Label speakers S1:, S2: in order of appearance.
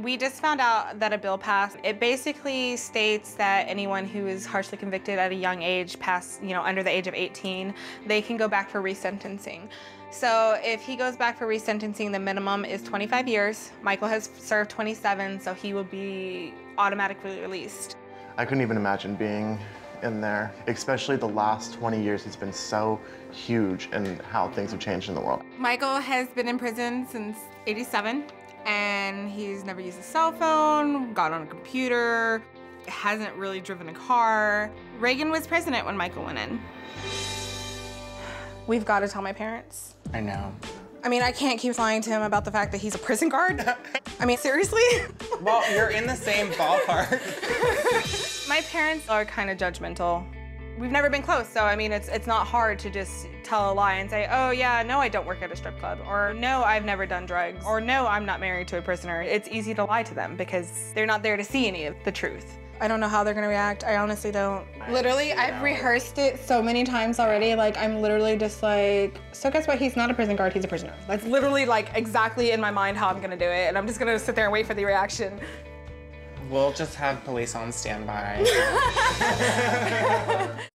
S1: We just found out that a bill passed. It basically states that anyone who is harshly convicted at a young age, past, under the age of 18, they can go back for resentencing. So if he goes back for resentencing, the minimum is 25 years. Michael has served 27, so he will be automatically released.
S2: I couldn't even imagine being in there, especially the last 20 years. He's been so huge in how things have changed in the world.
S1: Michael has been in prison since '87, and he's never used a cell phone, got on a computer, hasn't really driven a car. Reagan was president when Michael went in. We've got to tell my parents.
S3: I know.
S1: I mean, I can't keep lying to him about the fact that he's a prison guard. I mean, seriously?
S3: Well, you're in the same ballpark.
S1: My parents are kind of judgmental. We've never been close, so I mean, it's not hard to just tell a lie and say, oh yeah, no, I don't work at a strip club, or no, I've never done drugs, or no, I'm not married to a prisoner. It's easy to lie to them because they're not there to see any of the truth. I don't know how they're gonna react. I honestly don't. Literally, I've rehearsed it so many times already. Like, I'm literally just like, so guess what? He's not a prison guard, he's a prisoner. That's literally like exactly in my mind how I'm gonna do it, and I'm just gonna sit there and wait for the reaction.
S3: We'll just have police on standby.